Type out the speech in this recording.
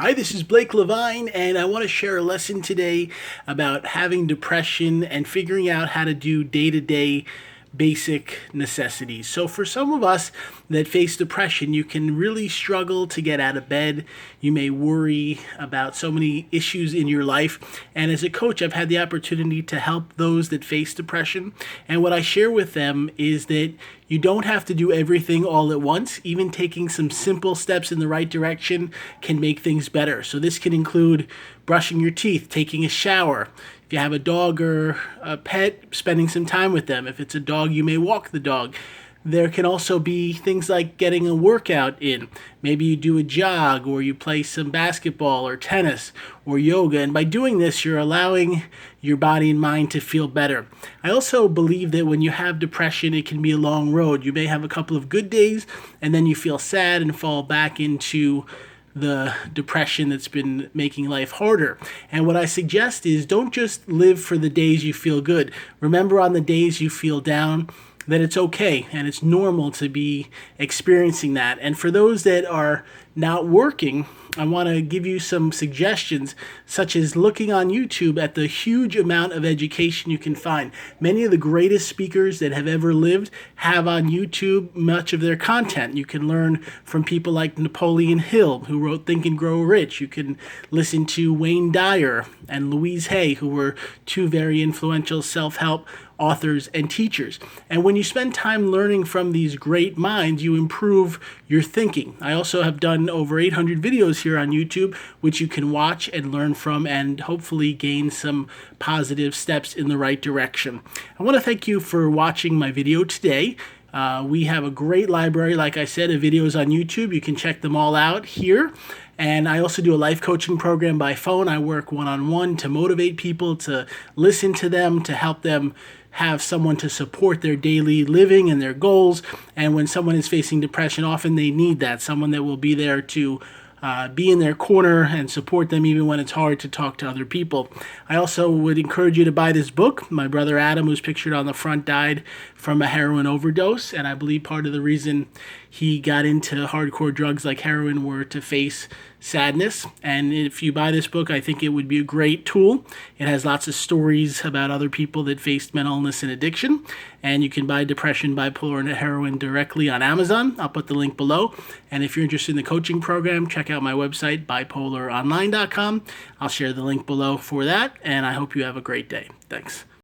Hi, this is Blake Levine, and I want to share a lesson today about having depression and figuring out how to do day-to-day basic necessities. So for some of us that face depression, you can really struggle to get out of bed. You may worry about so many issues in your life. And as a coach, I've had the opportunity to help those that face depression. And what I share with them is that you don't have to do everything all at once. Even taking some simple steps in the right direction can make things better. So this can include brushing your teeth, taking a shower. If you have a dog or a pet, spending some time with them. If it's a dog, you may walk the dog. There can also be things like getting a workout in. Maybe you do a jog or you play some basketball or tennis or yoga. And by doing this, you're allowing your body and mind to feel better. I also believe that when you have depression, it can be a long road. You may have a couple of good days and then you feel sad and fall back into the depression that's been making life harder. And what I suggest is don't just live for the days you feel good. Remember on the days you feel down that it's okay and it's normal to be experiencing that. And for those that are not working, I want to give you some suggestions, such as looking on YouTube at the huge amount of education you can find. Many of the greatest speakers that have ever lived have on YouTube much of their content. You can learn from people like Napoleon Hill, who wrote Think and Grow Rich. You can listen to Wayne Dyer and Louise Hay, who were two very influential self-help authors and teachers. And when you spend time learning from these great minds, you improve your thinking. I also have done over 800 videos here on YouTube, which you can watch and learn from and hopefully gain some positive steps in the right direction. I want to thank you for watching my video today. We have a great library, like I said, of videos on YouTube. You can check them all out here. And I also do a life coaching program by phone. I work one-on-one to motivate people, to listen to them, to help them have someone to support their daily living and their goals. And when someone is facing depression, often they need that, someone that will be there to be in their corner and support them even when it's hard to talk to other people. I also would encourage you to buy this book. My brother Adam, who's pictured on the front, died from a heroin overdose, and I believe part of the reason he got into hardcore drugs like heroin were to face sadness. And if you buy this book, I think it would be a great tool. It has lots of stories about other people that faced mental illness and addiction. And you can buy Depression, Bipolar, and Heroin directly on Amazon. I'll put the link below. And if you're interested in the coaching program, check out my website, bipolaronline.com. I'll share the link below for that. And I hope you have a great day. Thanks.